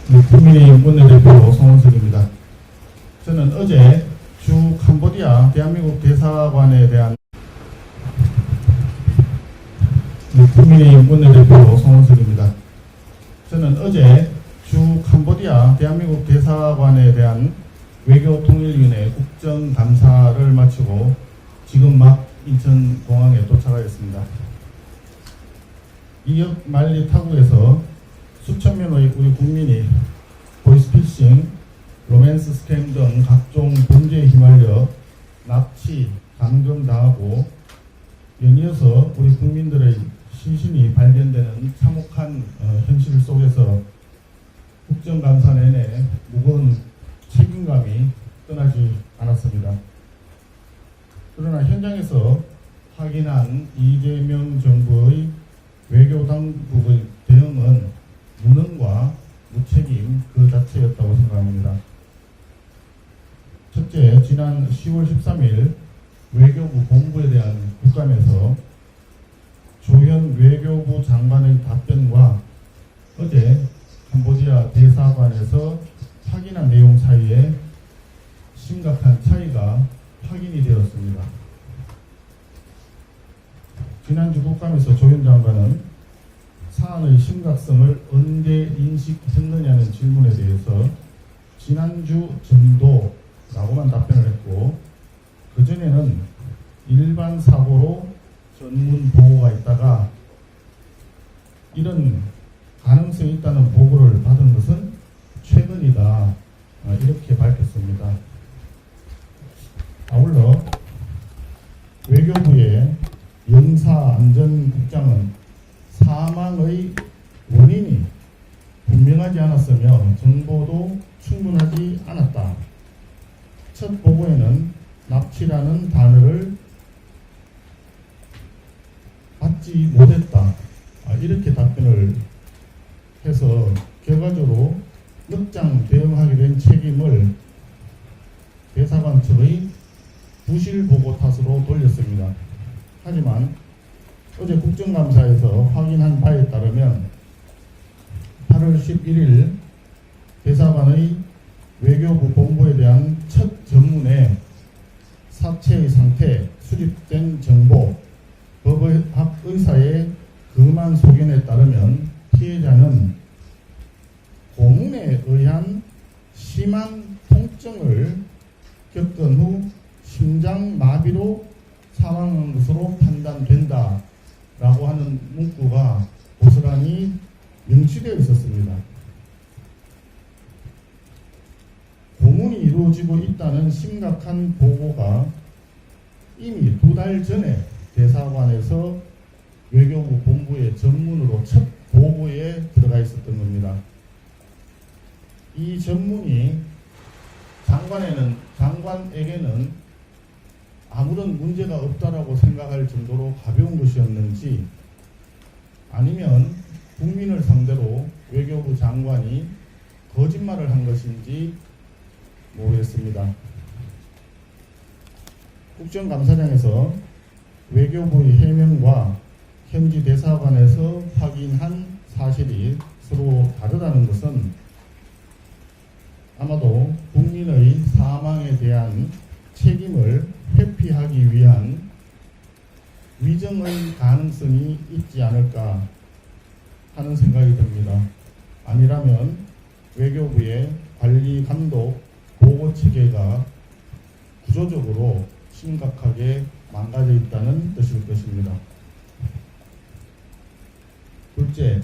국민의힘 원내대표 송원석입니다. 저는 어제 주 캄보디아 대한민국 대사관에 대한 국민의힘 원내대표 송원석입니다. 저는 어제 주 캄보디아 대한민국 대사관에 대한 외교통일위원회 국정감사를 마치고 지금 막 인천공항에 도착하였습니다. 이역 만리 타국에서 수천 명의 우리 국민이 보이스피싱, 로맨스 스캠 등 각종 범죄에 휘말려 납치, 감금당하고 연이어서 우리 국민들의 시신이 발견되는 참혹한 현실 속에서 국정감사 내내 무거운 책임감이 떠나지 않았습니다. 그러나 현장에서 확인한 이재명 정부의 외교당국의 대응은 무능과 무책임 그 자체였다고 생각합니다. 첫째, 지난 10월 13일 외교부 본부에 대한 국감에서 조현 외교부 장관의 답변과 어제 캄보디아 대사관에서 확인한 내용 사이에 심각한 차이가 확인이 되었습니다. 지난주 국감에서 조현 장관은 사안의 심각성을 언제 인식했느냐는 질문에 대해서 지난주 정도라고만 답변을 했고, 그전에는 일반 사고로 전문 보고가 있다가 이런 가능성이 있다는 보고를 받은 것은 최근이다, 이렇게 밝혔습니다. 아울러 외교부의 영사안전국장은 사망의 원인이 분명하지 않았으며 정보도 충분하지 않았다. 첫 보고에는 납치라는 단어를 받지 못했다, 이렇게 답변을 해서 결과적으로 늑장 대응하게 된 책임을 대사관 측의 부실 보고 탓으로 돌렸습니다. 하지만 어제 국정감사에서 확인한 바에 따르면 8월 11일 대사관의 외교부 본부에 대한 첫 전문에 사체의 상태, 수집된 정보, 법의학 의사의 금한 소견에 따르면 피해자는 고문에 의한 심한 통증을 겪은 후 심장마비로 사망한 것으로 판단된다 라고 하는 문구가 고스란히 명시되어 있었습니다. 고문이 이루어지고 있다는 심각한 보고가 이미 2달 전에 대사관에서 외교부 본부의 전문으로 첫 보고에 들어가 있었던 겁니다. 이 전문이 장관에게는 아무런 문제가 없다라고 생각할 정도로 가벼운 것이었는지, 아니면 국민을 상대로 외교부 장관이 거짓말을 한 것인지 모르겠습니다. 국정감사장에서 외교부의 해명과 현지 대사관에서 확인한 사실이 서로 다르다는 것은 아마도 국민의 사망에 대한 책임을 회피하기 위한 위정의 가능성이 있지 않을까 하는 생각이 듭니다. 아니라면 외교부의 관리 감독 보고 체계가 구조적으로 심각하게 망가져 있다는 뜻일 것입니다. 둘째,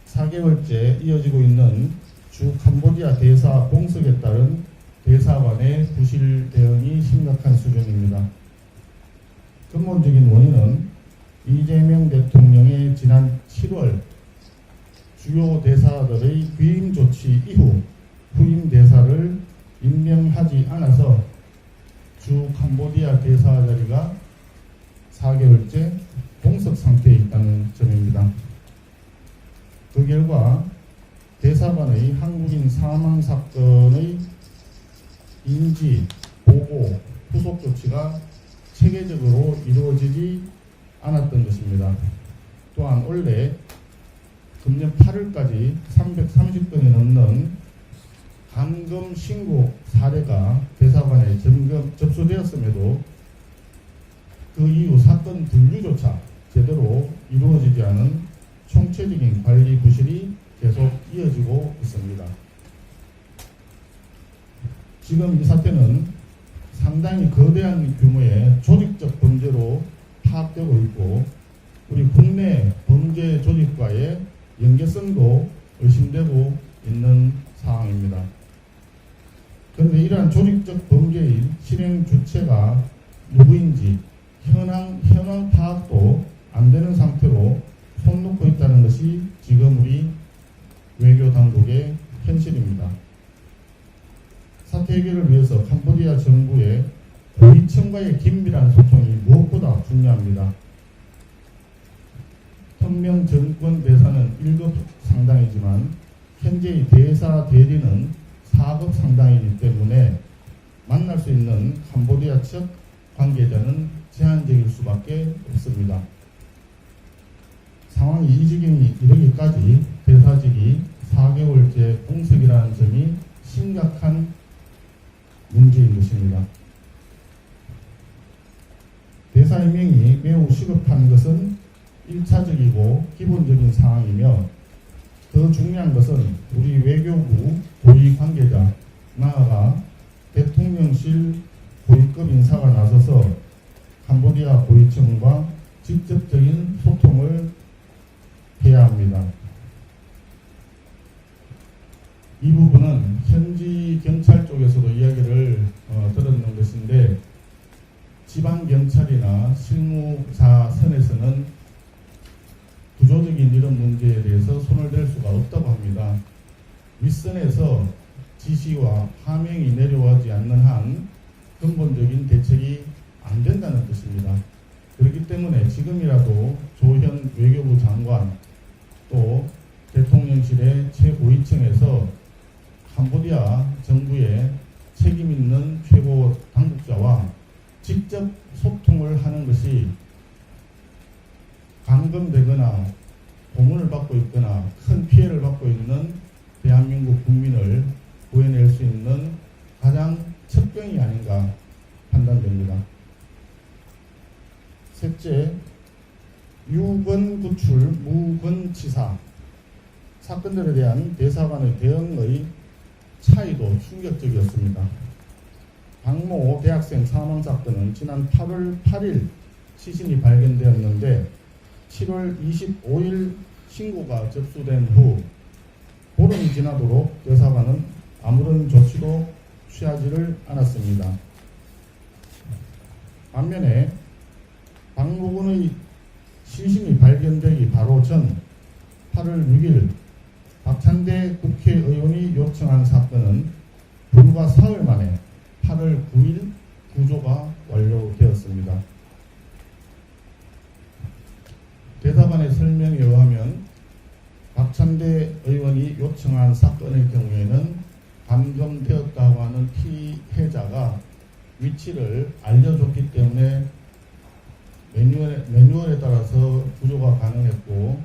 4개월째 이어지고 있는 주 캄보디아 대사 공석에 따른 대사관의 부실 대응이 심각한 수준입니다. 근본적인 원인은 이재명 대통령의 지난 7월 주요 대사들의 귀임 조치 이후 후임 대사를 임명하지 않아서 주 캄보디아 대사 자리가 4개월째 공석 상태에 있다는 점입니다. 그 결과 대사관의 한국인 사망 사건의 인지, 보고, 후속 조치가 체계적으로 이루어지지 않았던 것입니다. 또한 올해 금년 8월까지 330건이 넘는 반금 신고 사례가 대사관에 접수되었음에도 그 이후 사건 분류조차 제대로 이루어지지 않은 총체적인 관리 부실이 계속 이어지고 있습니다. 지금 이 사태는 상당히 거대한 규모의 조직적 범죄로 파악되고 있고 우리 국내 범죄 조직과의 연계성도 의심되고 있는 상황입니다. 그런데 이러한 조직적 범죄의 실행 주체가 누구인지 현황 파악도 안 되는 상태로 손 놓고 있다는 것이 지금 우리 외교 당국의 현실입니다. 사태 해결을 위해서 캄보디아 정부의 고위층과의 긴밀한 소통이 무엇보다 중요합니다. 현명 정권 대사는 1급 상당이지만 현재의 대사 대리는 4급 상당이기 때문에 만날 수 있는 캄보디아 측 관계자는 제한적일 수밖에 없습니다. 상황이 이 지경이 이르기까지 대사직이 4개월째 공석이라는 점이 심각한 문제인 것입니다. 대사 임명이 매우 시급한 것은 1차적이고 기본적인 상황이며 더 중요한 것은 우리 외교부 고위 관계자 나아가 대통령실 고위급 인사가 나서서 캄보디아 고위층과 직접적인 소통을 해야 합니다. 이 부분은 현지 경찰 쪽에서도 이야기를 들었는 것인데 지방경찰이나 실무자 선에서는 구조적인 이런 문제에 대해서 손을 댈 수가 없다고 합니다. 윗선에서 지시와 하명이 내려오지 않는 한 근본적인 대책이 안 된다는 뜻입니다. 그렇기 때문에 지금이라도 조현 외교부 장관 또 대통령실의 최고위층에서 캄보디아 정부의 책임 있는 최고 당국자와 직접 소통을 하는 것이 감금되거나 고문을 받고 있거나 큰 피해를 받고 있는 대한민국 국민을 구해낼 수 있는 가장 첩병이 아닌가 판단됩니다. 셋째, 유건구출 무건치사 사건들에 대한 대사관의 대응의 차이도 충격적이었습니다. 박모 대학생 사망 사건은 지난 8월 8일 시신이 발견되었는데 7월 25일 신고가 접수된 후 보름이 지나도록 대사관은 아무런 조치도 취하지를 않았습니다. 반면에 박모 군의 시신이 발견되기 바로 전 8월 6일 박찬대 국회의원이 요청한 사건은 불과 사흘 만에 8월 9일 구조가 완료되었습니다. 대사관의 설명에 의하면 박찬대 의원이 요청한 사건의 경우에는 감금되었다고 하는 피해자가 위치를 알려줬기 때문에 매뉴얼에 따라서 구조가 가능했고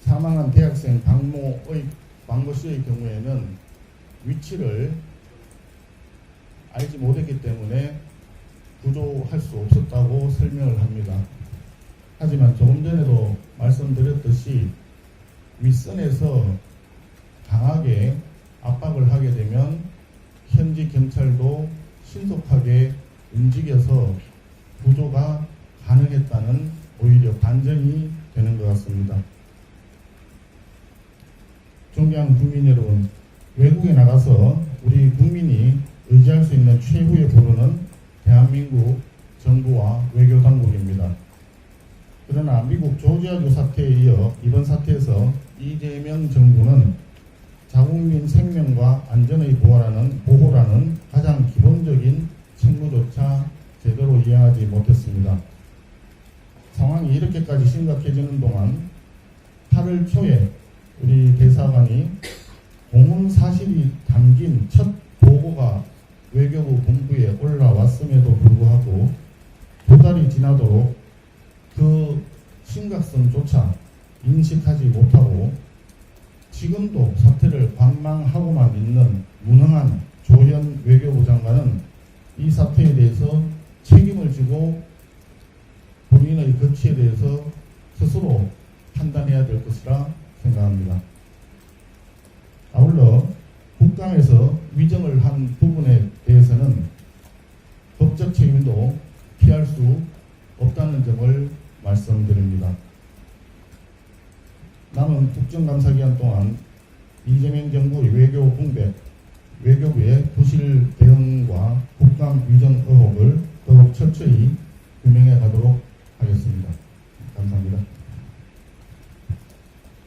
사망한 대학생 박모 씨의 경우에는 위치를 알지 못했기 때문에 구조할 수 없었다고 설명을 합니다. 하지만 조금 전에도 말씀드렸듯이 윗선에서 강하게 압박을 하게 되면 현지 경찰도 신속하게 움직여서 구조가 가능했다는 오히려 반전이 되는 것 같습니다. 존경하는 국민 여러분, 외국에 나가서 우리 국민이 의지할 수 있는 최후의 보루는 대한민국 정부와 외교당국입니다. 그러나 미국 조지아주 사태에 이어 이번 사태에서 이재명 정부는 자국민 생명과 안전의 보호라는 가장 기본적인 책무조차 제대로 이행하지 못했습니다. 상황이 이렇게까지 심각해지는 동안 8월 초에 우리 대사관이 고문 사실이 담긴 첫 보고가 외교부 본부에 올라왔음에도 불구하고 2달이 지나도록 그 심각성조차 인식하지 못하고 지금도 사태를 관망하고만 있는 무능한 조현 외교부 장관은 이 사태에 대해서 책임을 지고 본인의 거취에 대해서 스스로 판단해야 될 것이라 생각합니다. 아울러 국감에서 위정을 한 부분에 대해서는 법적 책임도 피할 수 없다는 점을 말씀드립니다. 남은 국정감사 기간 동안 이재명 정부의 외교 공백, 외교부의 부실 대응과 국감 위정 의혹을